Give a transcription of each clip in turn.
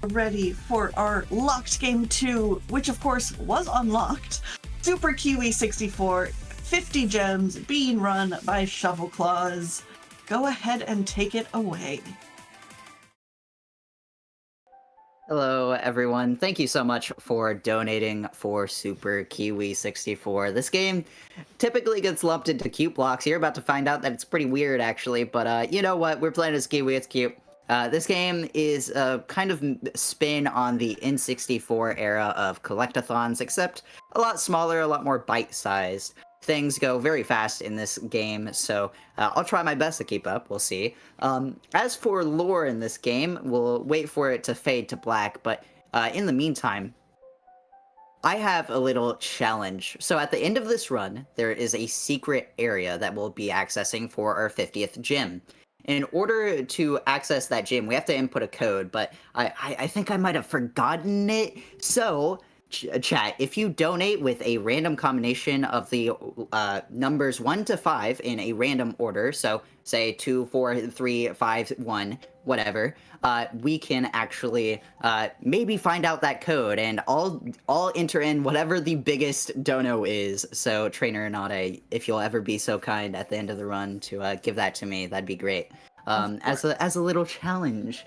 ready for our locked game 2, which of course was unlocked. Super Kiwi 64, 50 gems being run by Shovelclaws. Go ahead and take it away. Hello, everyone. Thank you so much for donating for Super Kiwi 64. This game typically gets lumped into cute blocks. You're about to find out that it's pretty weird, actually, but you know what? We're playing as Kiwi. It's cute. This game is a kind of spin on the N64 era of collectathons, except a lot smaller, a lot more bite-sized. Things go very fast in this game, so I'll try my best to keep up. We'll see. As for lore in this game, we'll wait for it to fade to black, but in the meantime, I have a little challenge. So at the end of this run, there is a secret area that we'll be accessing for our 50th gym. In order to access that gym, we have to input a code, but I think I might have forgotten it. So, chat, if you donate with a random combination of the numbers 1 to 5 in a random order, so say 2, 4, 3, 5, 1, whatever, we can actually maybe find out that code, and I'll enter in whatever the biggest dono is. So Trainer Nade, if you'll ever be so kind at the end of the run to give that to me, that'd be great. As a little challenge,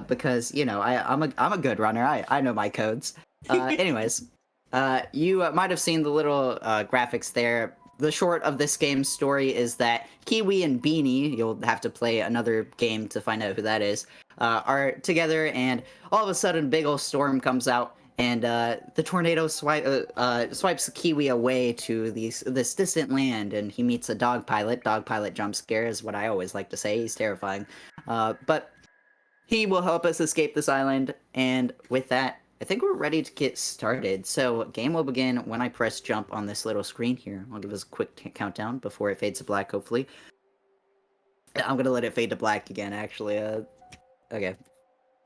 because you know I'm a good runner. I know my codes. Anyways, you might have seen the little graphics there. The short of this game's story is that Kiwi and Beanie, you'll have to play another game to find out who that is, are together, and all of a sudden a big old storm comes out, and the tornado swipes Kiwi away to this distant land, and he meets a dog pilot. Dog pilot jump scare is what I always like to say. He's terrifying. But he will help us escape this island, and with that, I think we're ready to get started. So game will begin when I press jump on this little screen here. I'll give us a quick countdown before it fades to black, hopefully. I'm gonna let it fade to black again, actually. Okay.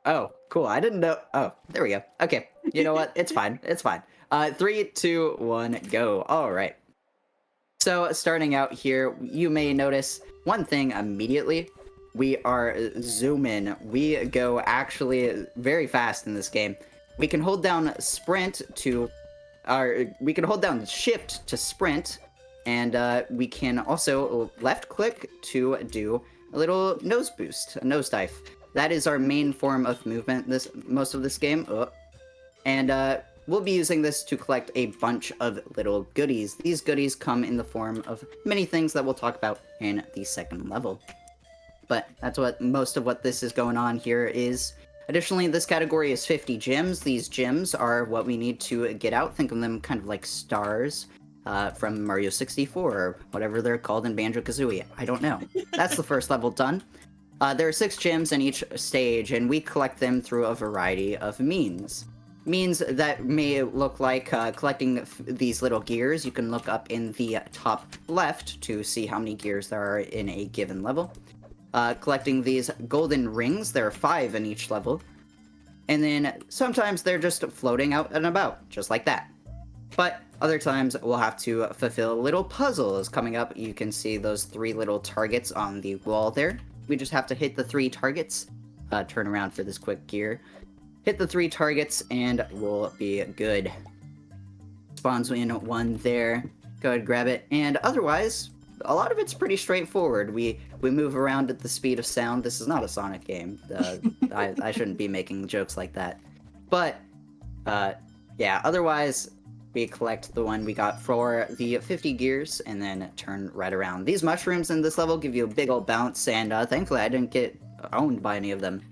Oh, cool. I didn't know. Oh, there we go. Okay. You know what? It's fine. It's fine. 3, 2, 1, go. All right. So starting out here, you may notice one thing immediately. We are zooming. We go actually very fast in this game. We can hold down sprint to, we can hold down shift to sprint, and we can also left click to do a little nose boost, a nose dive. That is our main form of movement most of this game. And we'll be using this to collect a bunch of little goodies. These goodies come in the form of many things that we'll talk about in the second level. But that's what most of what this is going on here is. Additionally, this category is 50 gems. These gems are what we need to get out. Think of them kind of like stars from Mario 64 or whatever they're called in Banjo-Kazooie. I don't know. That's the first level done. There are 6 gems in each stage, and we collect them through a variety of means. Means that may look like collecting these little gears. You can look up in the top left to see how many gears there are in a given level. Collecting these golden rings. There are 5 in each level. And then sometimes they're just floating out and about, just like that. But other times we'll have to fulfill little puzzles. Coming up, you can see those 3 little targets on the wall there. We just have to hit the 3 targets. Turn around for this quick gear. Hit the 3 targets and we'll be good. Spawns in 1 there. Go ahead, grab it. And otherwise, a lot of it's pretty straightforward. We move around at the speed of sound. This is not a Sonic game. I shouldn't be making jokes like that. But, yeah, otherwise, we collect the one we got for the 50 gears and then turn right around. These mushrooms in this level give you a big old bounce, and thankfully I didn't get owned by any of them.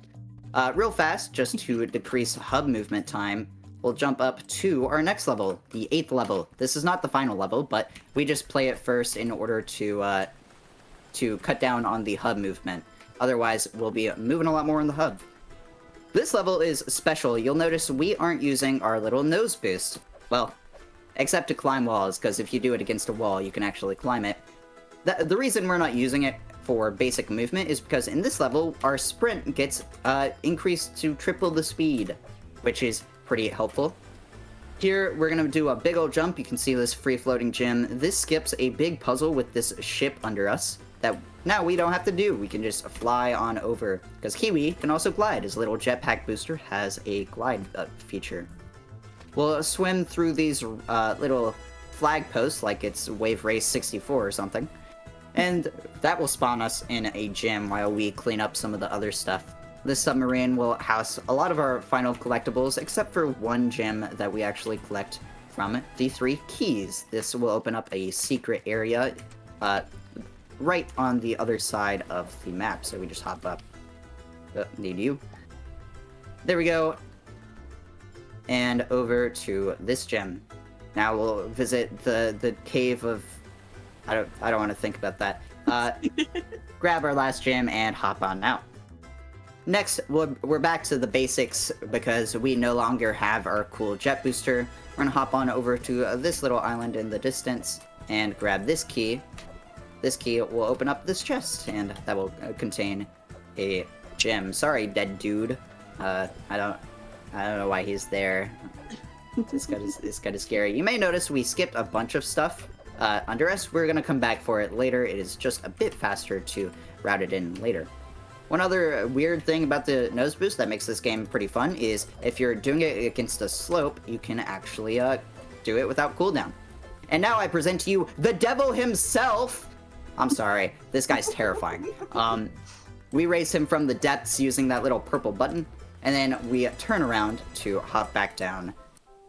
Real fast, just to decrease hub movement time, we'll jump up to our next level, the 8th level. This is not the final level, but we just play it first in order to cut down on the hub movement. Otherwise, we'll be moving a lot more in the hub. This level is special. You'll notice we aren't using our little nose boost. Well, except to climb walls, because if you do it against a wall, you can actually climb it. The reason we're not using it for basic movement is because in this level, our sprint gets increased to triple the speed, which is pretty helpful. Here, we're going to do a big old jump. You can see this free-floating gym. This skips a big puzzle with this ship under us. that now we don't have to do. We can just fly on over, because Kiwi can also glide. His little jetpack booster has a glide feature. We'll swim through these little flag posts like it's Wave Race 64 or something, and that will spawn us in a gym while we clean up some of the other stuff. This submarine will house a lot of our final collectibles, except for one gem that we actually collect from it, the 3 keys. This will open up a secret area right on the other side of the map, so we just hop up. Need you. There we go. And over to this gem. Now we'll visit the cave of... I don't want to think about that. Grab our last gem and hop on out. Next, we're back to the basics because we no longer have our cool jet booster. We're gonna hop on over to this little island in the distance and grab this key. This key will open up this chest, and that will contain a gem. Sorry, dead dude. I don't know why he's there. It's kind of scary. You may notice we skipped a bunch of stuff under us. We're gonna come back for it later. It is just a bit faster to route it in later. One other weird thing about the nose boost that makes this game pretty fun is if you're doing it against a slope, you can actually do it without cooldown. And now I present to you the devil himself! I'm sorry, this guy's terrifying. We raise him from the depths using that little purple button, and then we turn around to hop back down,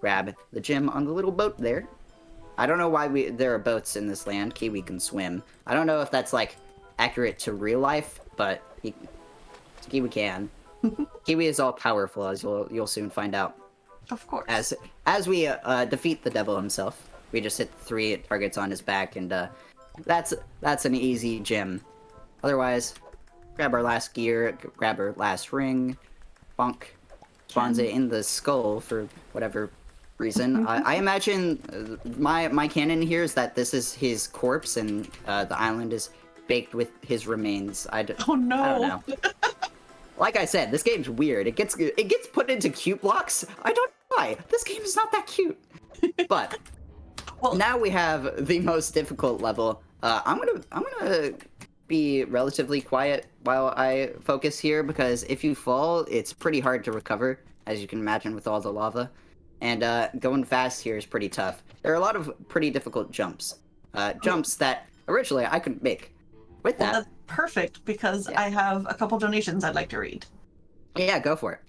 grab the gem on the little boat there. I don't know why there are boats in this land. Kiwi can swim. I don't know if that's like accurate to real life, but Kiwi can. Kiwi is all powerful, as you'll soon find out. Of course. As we defeat the devil himself, we just hit 3 targets on his back, and that's an easy gem. Otherwise, grab our last gear, grab our last ring, bonk, spawns it in the skull for whatever reason. I imagine my canon here is that this is his corpse, and the island is baked with his remains. Oh no! I don't know. Like I said, this game's weird. It gets put into cute blocks. I don't know why. This game is not that cute. But well, now we have the most difficult level. I'm gonna be relatively quiet while I focus here, because if you fall, it's pretty hard to recover, as you can imagine with all the lava. And going fast here is pretty tough. There are a lot of pretty difficult jumps. Jumps that originally I couldn't make. With that, that's perfect, because I have a couple donations I'd like to read. Yeah, go for it.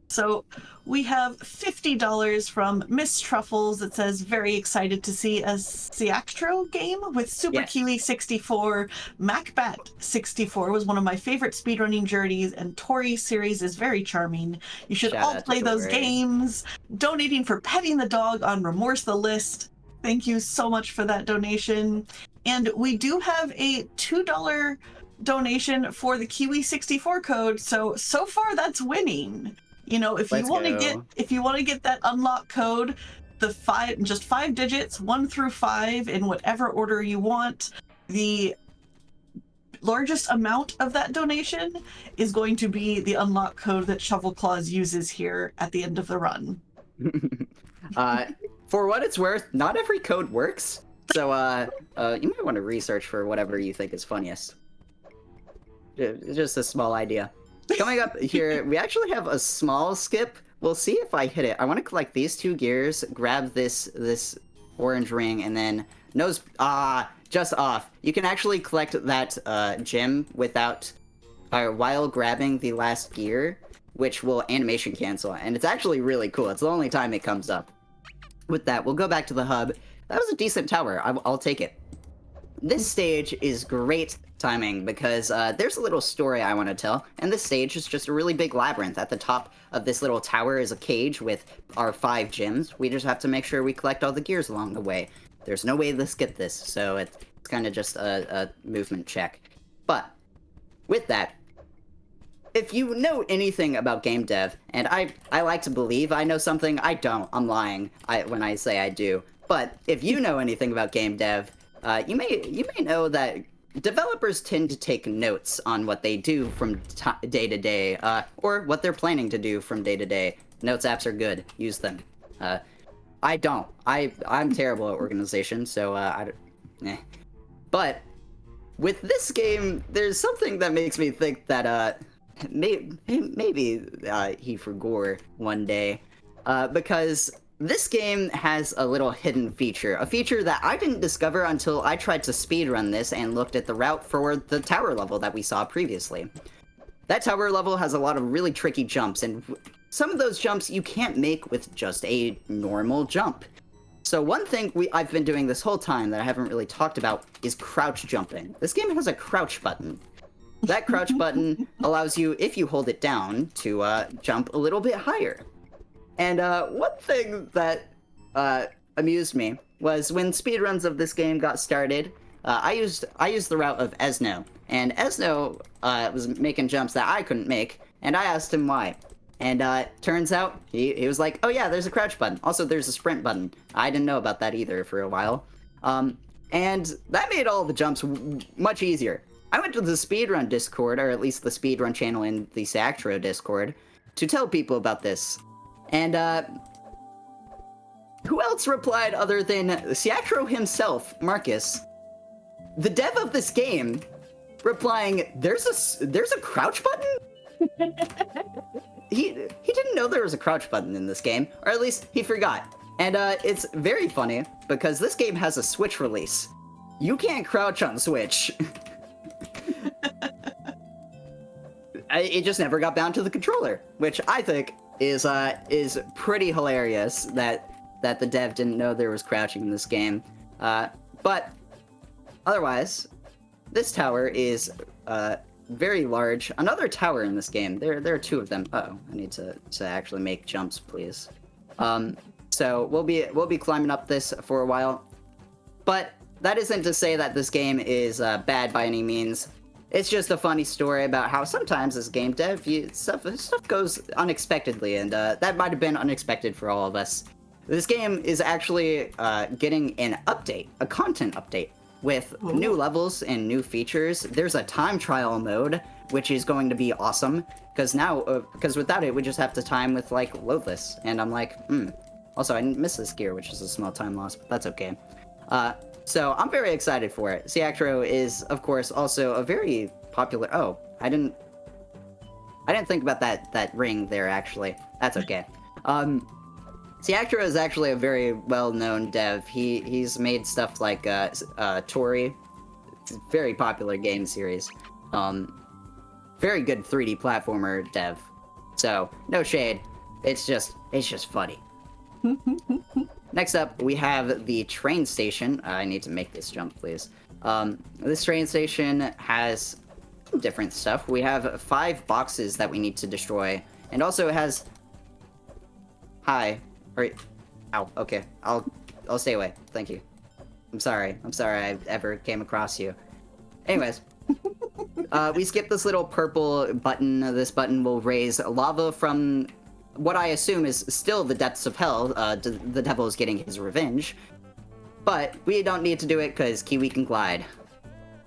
So we have $50 from Miss Truffles that says, very excited to see a Ciactro game with Super Kiwi 64. MacBat 64 was one of my favorite speedrunning journeys, and Tori series is very charming. You should all play those games. Donating for petting the dog on Remorse the List. Thank you so much for that donation. And we do have a $2 donation for the Kiwi 64 code. So far that's winning. You know, if you want to get that unlock code, just 5 digits, 1 through 5 in whatever order you want. The largest amount of that donation is going to be the unlock code that shovelclaws uses here at the end of the run. For what it's worth, not every code works. So, you might want to research for whatever you think is funniest. Just a small idea. Coming up here, we actually have a small skip. We'll see if I hit it. I want to collect these 2 gears, grab this orange ring, and then just off. You can actually collect that gem while grabbing the last gear, which will animation cancel, and it's actually really cool. It's the only time it comes up. With that, we'll go back to the hub. That was a decent tower. I'll take it. This stage is great timing because there's a little story I want to tell, and this stage is just a really big labyrinth. At the top of this little tower is a cage with our 5 gems. We just have to make sure we collect all the gears along the way. There's no way to skip this, so it's kind of just a movement check. But with that, if you know anything about game dev, and I like to believe I know something, I don't. I'm lying when I say I do. But if you know anything about game dev, you may know that developers tend to take notes on what they do from day to day, or what they're planning to do from day to day. Notes apps are good. Use them. I don't. I'm terrible at organization, so But with this game, there's something that makes me think that maybe he forgot one day, because this game has a little hidden feature, a feature that I didn't discover until I tried to speedrun this and looked at the route for the tower level that we saw previously. That tower level has a lot of really tricky jumps, and some of those jumps you can't make with just a normal jump. So one thing I've been doing this whole time that I haven't really talked about is crouch jumping. This game has a crouch button. That crouch button allows you, if you hold it down, to jump a little bit higher. And one thing that amused me was when speedruns of this game got started, I used the route of Esno, and Esno was making jumps that I couldn't make, and I asked him why. And turns out he was like, oh yeah, there's a crouch button. Also, there's a sprint button. I didn't know about that either for a while. And that made all the jumps much easier. I went to the speedrun Discord, or at least the speedrun channel in the Sactro Discord, to tell people about this. And who else replied other than Sactro himself, Marcus, the dev of this game, replying, there's a crouch button? He didn't know there was a crouch button in this game, or at least he forgot. And it's very funny, because this game has a Switch release. You can't crouch on Switch. It just never got bound to the controller, which I think is pretty hilarious that the dev didn't know there was crouching in this game. But otherwise, this tower is very large. Another tower in this game. There are two of them. Uh-oh, I need to actually make jumps, please. So we'll be climbing up this for a while. But that isn't to say that this game is bad by any means. It's just a funny story about how sometimes as game dev, stuff goes unexpectedly, and that might have been unexpected for all of us. This game is actually getting an update, a content update, with new levels and new features. There's a time trial mode, which is going to be awesome, because now, because without it, we just have to time with, like, loadless, and I'm like, Also, I missed this gear, which is a small time loss, but that's okay. So I'm very excited for it. Sactro is, of course, also a very popular... Oh, I didn't think about that ring there, actually. That's okay. Sactro is actually a very well-known dev. He's made stuff like Tori. It's a very popular game series. Very good 3D platformer dev. So, no shade. It's just funny. Next up, we have the train station. I need to make this jump, please. This train station has some different stuff. We have 5 boxes that we need to destroy, and also it has... Hi. Ow, okay. I'll stay away. Thank you. I'm sorry I ever came across you. Anyways. We skip this little purple button. This button will raise lava from what I assume is still the depths of hell. The devil is getting his revenge. But we don't need to do it because Kiwi can glide.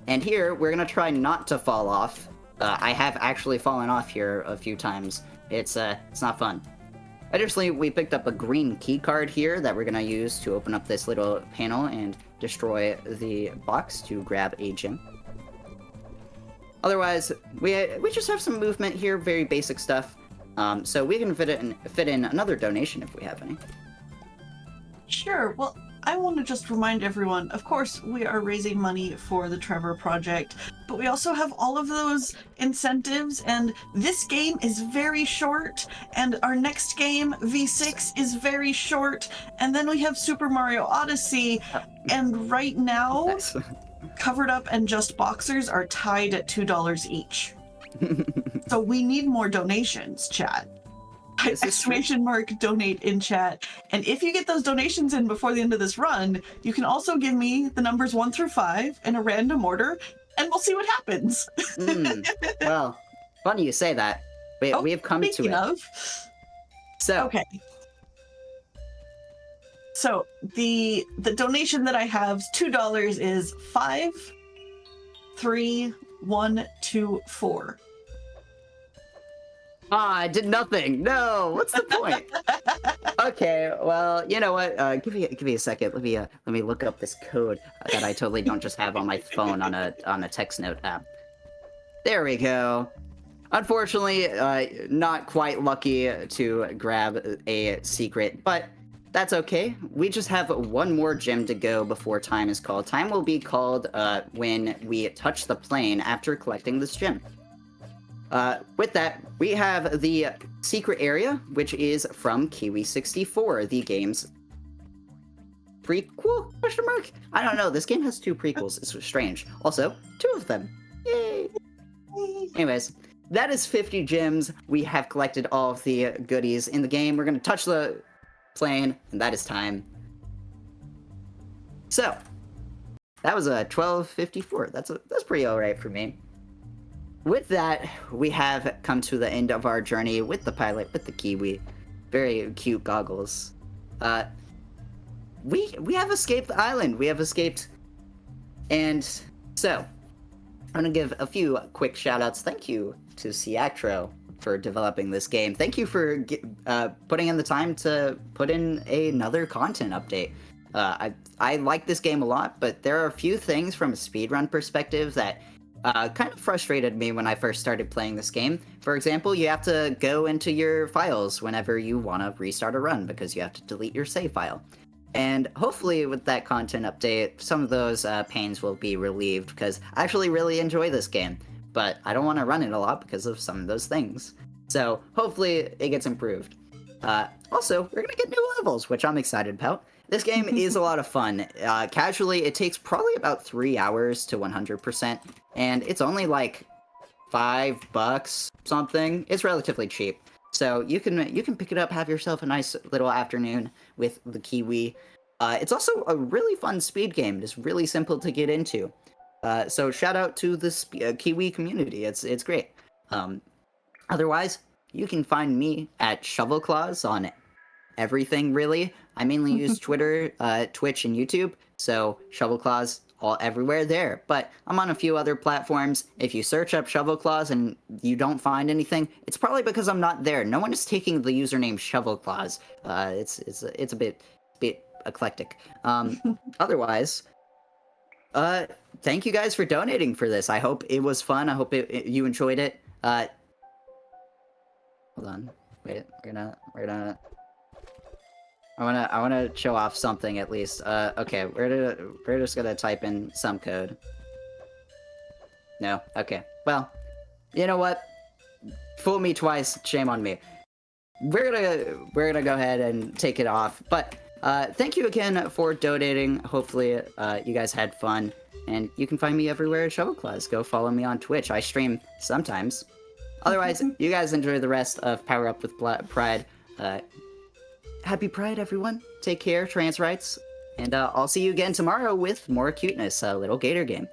And here, we're gonna try not to fall off. I have actually fallen off here a few times. It's not fun. Additionally, we picked up a green key card here that we're gonna use to open up this little panel and destroy the box to grab a gem. Otherwise, we just have some movement here, very basic stuff. So we can fit in another donation if we have any. Sure. Well, I want to just remind everyone, of course, we are raising money for the Trevor Project, but we also have all of those incentives, and this game is very short, and our next game, V6, is very short, and then we have Super Mario Odyssey, and right now, Nice. Covered Up and Just Boxers are tied at $2 each. So we need more donations, chat. Exclamation mark donate in chat. And if you get those donations in before the end of this run, you can also give me the numbers 1 through 5 in a random order, and we'll see what happens. Well, funny you say that. We have come to it. Speaking of. So Okay. So the donation that I have, $2, is 5, 3, 1, 2, 4. I did nothing. No, what's the point? Okay, well, you know what? Give me a second. Let me look up this code that I totally don't just have on my phone on a text note app. There we go. Unfortunately, not quite lucky to grab a secret, but that's okay. We just have one more gem to go before time is called. Time will be called when we touch the plane after collecting this gem. With that, we have the secret area, which is from Kiwi 64, the game's prequel? Question mark? I don't know. This game has 2 prequels. It's strange. Also, 2 of them. Yay! Anyways, that is 50 gems. We have collected all of the goodies in the game. We're going to touch the plane, and that is time. So, that was a 1254. That's pretty alright for me. With that, we have come to the end of our journey with the pilot, with the Kiwi. Very cute goggles. We have escaped the island. We have escaped. And so, I'm going to give a few quick shout-outs. Thank you to Ciactro for developing this game. Thank you for putting in the time to put in another content update. I like this game a lot, but there are a few things from a speedrun perspective that kind of frustrated me when I first started playing this game. For example, you have to go into your files whenever you want to restart a run because you have to delete your save file. And hopefully with that content update, some of those pains will be relieved because I actually really enjoy this game, but I don't want to run it a lot because of some of those things. So hopefully it gets improved. Also, we're going to get new levels, which I'm excited about. This game is a lot of fun. Casually, it takes probably about 3 hours to 100%, and it's only like $5 something. It's relatively cheap. So you can pick it up, have yourself a nice little afternoon with the Kiwi. It's also a really fun speed game. It's really simple to get into. So shout out to the Kiwi community. It's great. Otherwise, you can find me at shovelclaws on everything, really. I mainly use Twitter, Twitch, and YouTube. So shovelclaws all everywhere there, but I'm on a few other platforms. If you search up shovelclaws and you don't find anything, it's probably because I'm not there. No one is taking the username shovelclaws. It's a bit eclectic. Otherwise, thank you guys for donating for this. I hope it was fun. I hope you enjoyed it. Hold on, wait. I wanna show off something at least. Okay, we're just gonna type in some code. No, okay. Well, you know what? Fool me twice, shame on me. We're gonna go ahead and take it off. But thank you again for donating. Hopefully, you guys had fun, and you can find me everywhere at shovelclaws. Go follow me on Twitch. I stream sometimes. Otherwise, you guys enjoy the rest of Power Up with Pride. Happy Pride, everyone. Take care, trans rights. And I'll see you again tomorrow with more cuteness, a little gator game.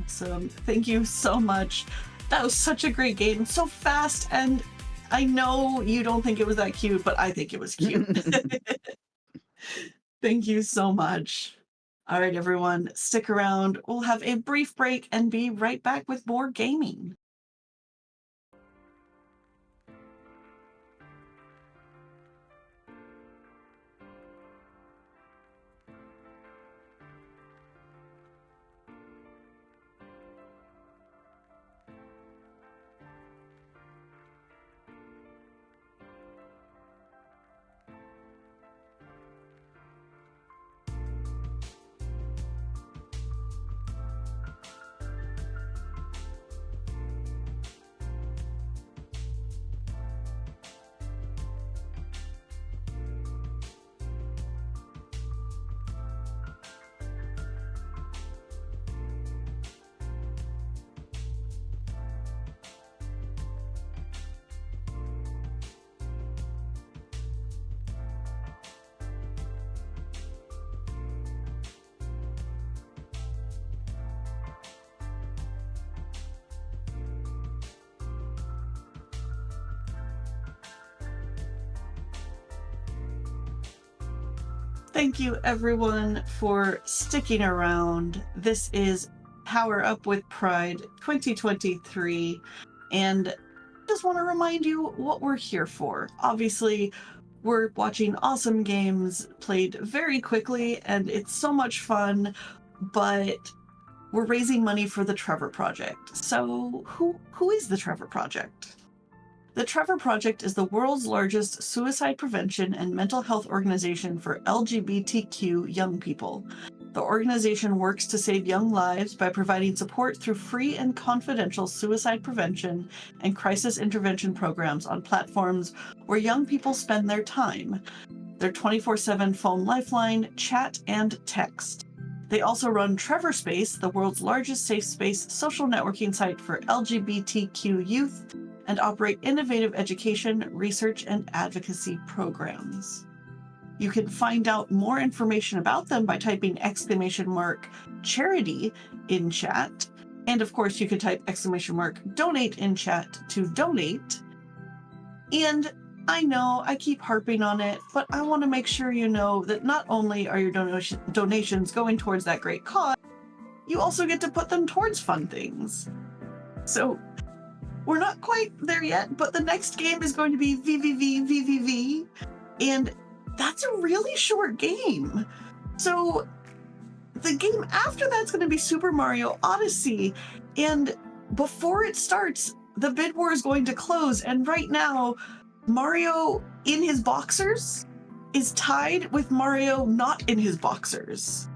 Awesome. Thank you so much. That was such a great game. So fast, and I know you don't think it was that cute, but I think it was cute. Thank you so much. All right, everyone, stick around. We'll have a brief break and be right back with more gaming. Thank you, everyone, for sticking around. This is Power Up with Pride 2023, and just want to remind you what we're here for. Obviously, we're watching awesome games played very quickly, and it's so much fun, but we're raising money for the Trevor Project. So who is the Trevor Project? The Trevor Project is the world's largest suicide prevention and mental health organization for LGBTQ young people. The organization works to save young lives by providing support through free and confidential suicide prevention and crisis intervention programs on platforms where young people spend their time. Their 24/7 phone lifeline, chat, and text. They also run Trevor Space, the world's largest safe space social networking site for LGBTQ youth, and operate innovative education, research, and advocacy programs. You can find out more information about them by typing !charity in chat. And of course, you can type !donate in chat to donate. And I know I keep harping on it, but I want to make sure you know that not only are your donations going towards that great cause, you also get to put them towards fun things. So we're not quite there yet, but the next game is going to be VVV, and that's a really short game. So the game after that's going to be Super Mario Odyssey, and before it starts, the bid war is going to close, and right now, Mario in his boxers is tied with Mario not in his boxers.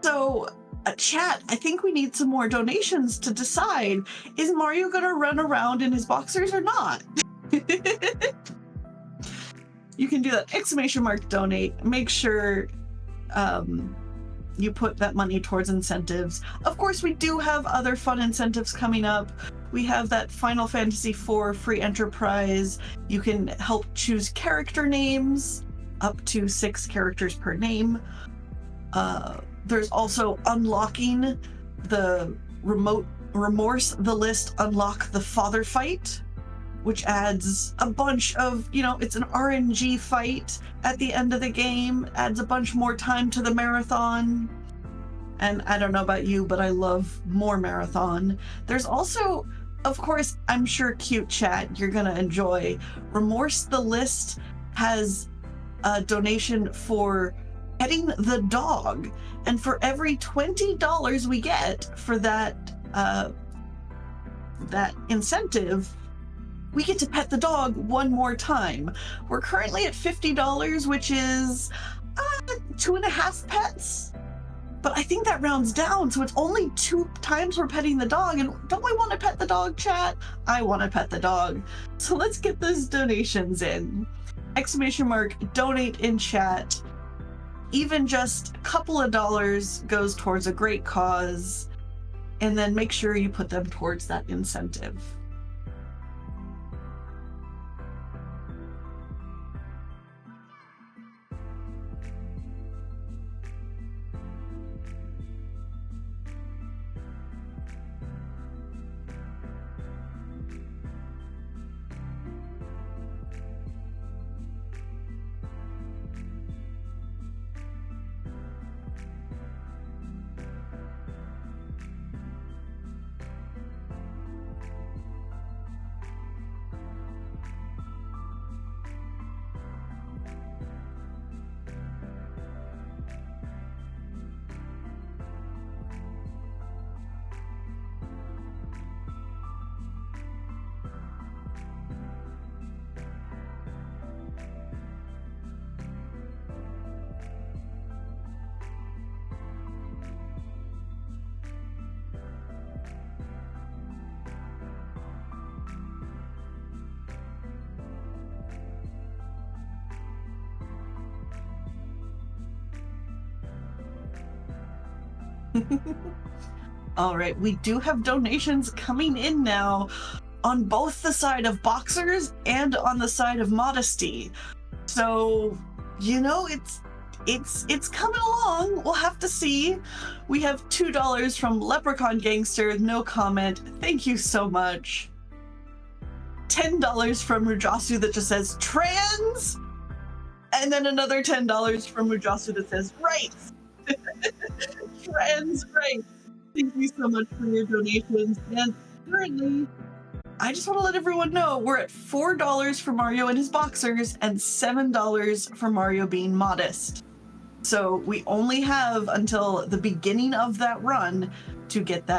So, chat, I think we need some more donations to decide, is Mario going to run around in his boxers or not? You can do that !donate. Make sure you put that money towards incentives. Of course, we do have other fun incentives coming up. We have that Final Fantasy IV free enterprise. You can help choose character names, up to 6 characters per name. There's also unlocking the Remorse the List, unlock the Father fight, which adds a bunch of, it's an RNG fight at the end of the game, adds a bunch more time to the marathon. And I don't know about you, but I love more marathon. There's also, of course, I'm sure cute chat you're gonna enjoy. Remorse the List has a donation for petting the dog. And for every $20 we get for that incentive, we get to pet the dog one more time. We're currently at $50, which is 2.5 pets. But I think that rounds down, so it's only 2 times we're petting the dog. And don't we want to pet the dog, chat? I want to pet the dog. So let's get those donations in. !donate in chat. Even just a couple of dollars goes towards a great cause. And then make sure you put them towards that incentive. All right, we do have donations coming in now on both the side of boxers and on the side of modesty. So, it's coming along. We'll have to see. We have $2 from Leprechaun Gangster, no comment. Thank you so much. $10 from Rujasu that just says trans, and then another $10 from Rujasu that says rights. Trans rights. Thank you so much for your donations. And currently, I just want to let everyone know we're at $4 for Mario and his boxers and $7 for Mario being modest. So we only have until the beginning of that run to get that.